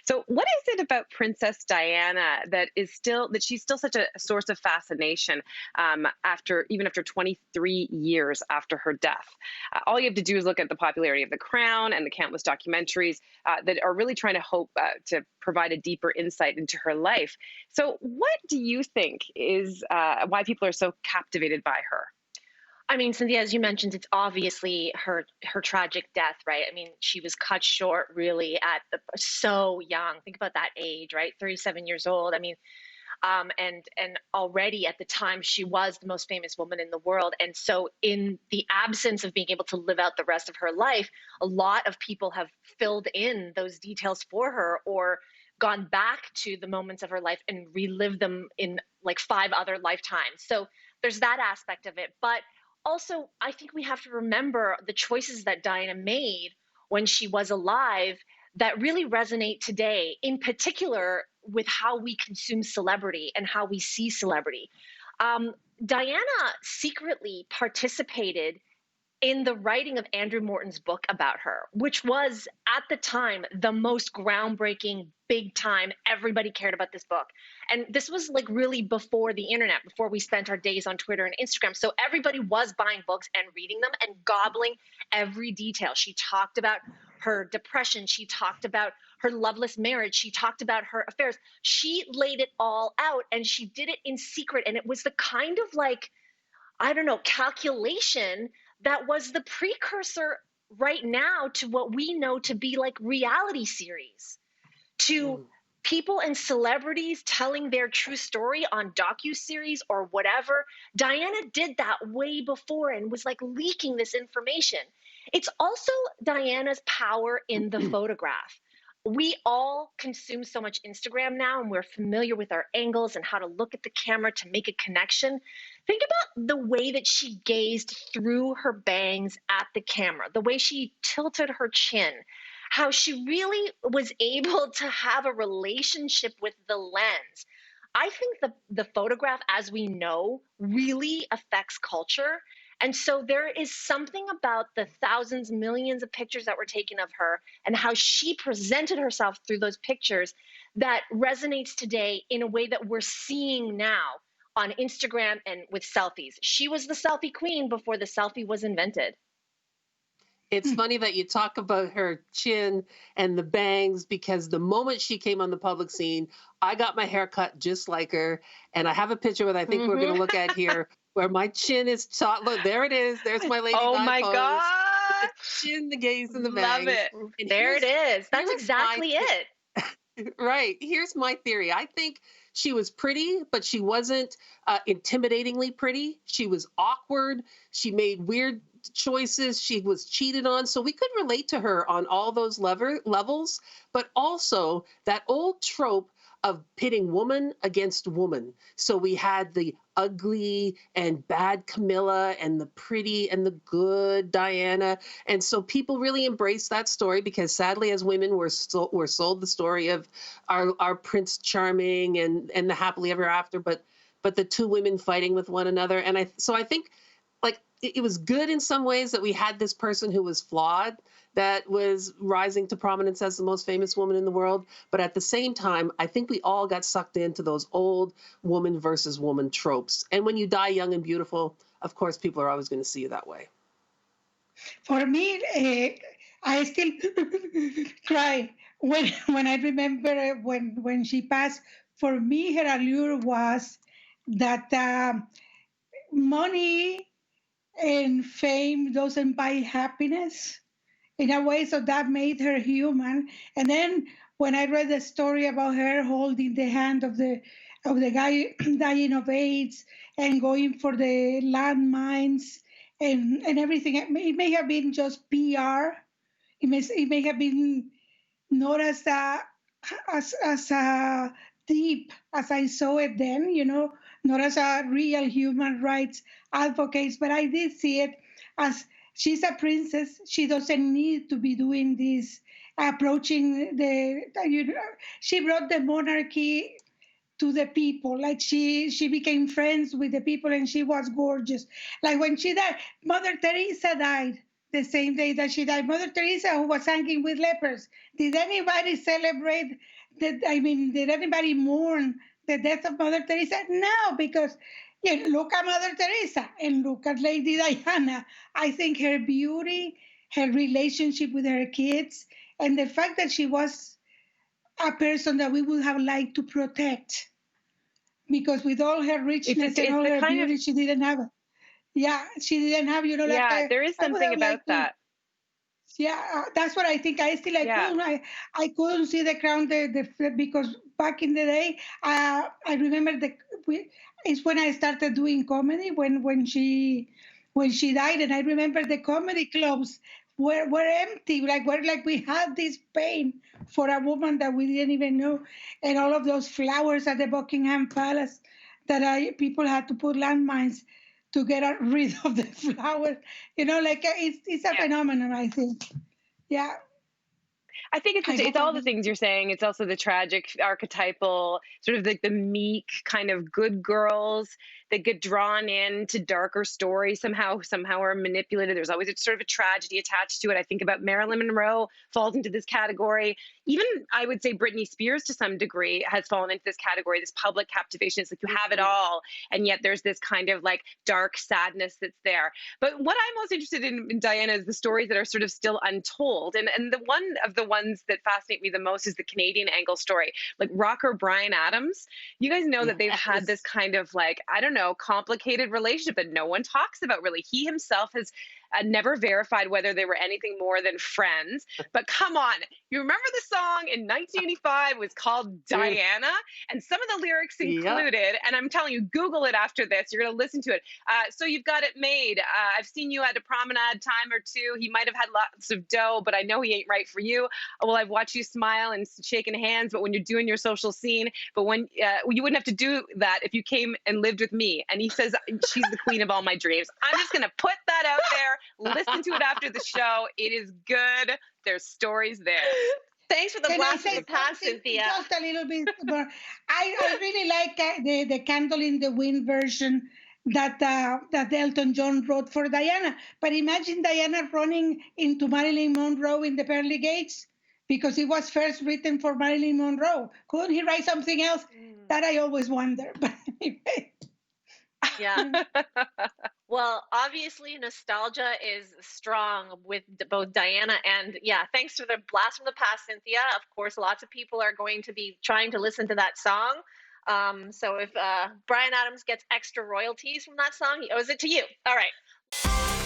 So, what is it about Princess Diana that she's still such a source of fascination after even after 23 years after her death? All you have to do is look at the popularity of The Crown and the countless documentaries that are really trying to hope to provide a deeper insight into her life. So, what do you think is why people are so captivated by her? I mean, Cynthia, as you mentioned, it's obviously her tragic death, right? I mean, she was cut short really so young. Think about that age, right? 37 years old. I mean, and already at the time she was the most famous woman in the world. And so in the absence of being able to live out the rest of her life, a lot of people have filled in those details for her or gone back to the moments of her life and relived them in like five other lifetimes. So there's that aspect of it. But also, I think we have to remember the choices that Diana made when she was alive that really resonate today, in particular with how we consume celebrity and how we see celebrity. Um, Diana secretly participated in the writing of Andrew Morton's book about her, which was at the time the most groundbreaking, big time. Everybody cared about this book. And this was like really before the internet, before we spent our days on Twitter and Instagram. So everybody was buying books and reading them and gobbling every detail. She talked about her depression. She talked about her loveless marriage. She talked about her affairs. She laid it all out and she did it in secret. And it was the kind of like, I don't know, calculation that was the precursor right now to what we know to be like reality series, to people and celebrities telling their true story on docu-series or whatever. Diana did that way before and was like leaking this information. It's also Diana's power in the photograph. We all consume so much Instagram now and we're familiar with our angles and how to look at the camera to make a connection. Think about the way that she gazed through her bangs at the camera, the way she tilted her chin, how she really was able to have a relationship with the lens. I think the photograph, as we know, really affects culture. And so there is something about the thousands, millions of pictures that were taken of her and how she presented herself through those pictures that resonates today in a way that we're seeing now on Instagram and with selfies. She was the selfie queen before the selfie was invented. It's funny that you talk about her chin and the bangs because the moment she came on the public scene, I got my hair cut just like her. And I have a picture that I think we're going to look at here where my chin is taut. Look, there it is. There's my Lady Oh Di my pose. With the God. chin, the gaze, and the Love bangs. it. And There it is. That's here's my exactly it. right. Here's my theory. I think she was pretty, but she wasn't intimidatingly pretty. She was awkward. She made weird choices. She was cheated on. So we could relate to her on all those levels, but also that old trope of pitting woman against woman. So we had the ugly and bad Camilla and the pretty and the good Diana. And so people really embraced that story because sadly, as women, we're sold the story of our Prince Charming and the happily ever after, but the two women fighting with one another. And I think like it was good in some ways that we had this person who was flawed that was rising to prominence as the most famous woman in the world. But at the same time, I think we all got sucked into those old woman versus woman tropes. And when you die young and beautiful, of course, people are always going to see you that way. For me, I still cry when I remember when she passed. For me, her allure was that money and fame doesn't buy happiness in a way, so that made her human. And then when I read the story about her holding the hand of the guy dying of AIDS and going for the landmines and everything, it may have been just PR. It may have been not as deep as I saw it then, not as a real human rights advocate, but I did see it as she's a princess. She doesn't need to be doing this, approaching she brought the monarchy to the people. Like she became friends with the people and she was gorgeous. Like when she died, Mother Teresa died. the same day that she died. Mother Teresa, who was hanging with lepers. Did anybody celebrate that? I mean, did anybody mourn the death of Mother Teresa? No, because look at Mother Teresa and look at Lady Diana. I think her beauty, her relationship with her kids, and the fact that she was a person that we would have liked to protect, because with all her richness and it's all the her kind of beauty, she didn't have. Yeah, she didn't have. Like yeah, there is I would something have about liked to. that. Yeah, that's what I think. I still I Yeah. couldn't I couldn't see the crown because back in the day, I remember it's when I started doing comedy when she died, and I remember the comedy clubs were empty, like we had this pain for a woman that we didn't even know, and all of those flowers at the Buckingham Palace that people had to put landmines to get rid of the flowers. It's a Yeah. phenomenon, I think. Yeah, I think I it's hope I all the didn't. things you're saying. It's also the tragic, archetypal, sort of like the meek kind of good girls that get drawn into darker stories somehow are manipulated. There's always a sort of a tragedy attached to it. I think about Marilyn Monroe falls into this category. Even I would say Britney Spears to some degree has fallen into this category. This public captivation. It's like you have it all, and yet there's this kind of like dark sadness that's there. But what I'm most interested in Diana is the stories that are sort of still untold. And the one of the ones that fascinate me the most is the Canadian angle story. Like rocker Bryan Adams, you guys know that they've had this Yes. kind of like, I don't know, complicated relationship that no one talks about really. He himself has never verified whether they were anything more than friends. But come on, you remember the song in 1985 was called Dude. Diana? And some of the lyrics Yep. included, and I'm telling you, Google it after this, you're going to listen to it. So you've got it made. I've seen you at a promenade time or two. He might have had lots of dough, but I know he ain't right for you. Well, I've watched you smile and shaking hands, but when you're doing your social scene, but when you wouldn't have to do that if you came and lived with me. And he says, she's the queen of all my dreams. I'm just going to put that out there. Listen to it after the show. It is good. There's stories there. Thanks for the Can I blast from the say past, something Cynthia. just a little bit more? I really like the Candle in the Wind version that Elton John wrote for Diana. But imagine Diana running into Marilyn Monroe in the pearly gates, because it was first written for Marilyn Monroe. Couldn't he write something else? That I always wonder. But anyway. Yeah. Well, obviously, nostalgia is strong with both Diana and, yeah, thanks for the blast from the past, Cynthia. Of course, lots of people are going to be trying to listen to that song. So if Bryan Adams gets extra royalties from that song, he owes it to you. All right.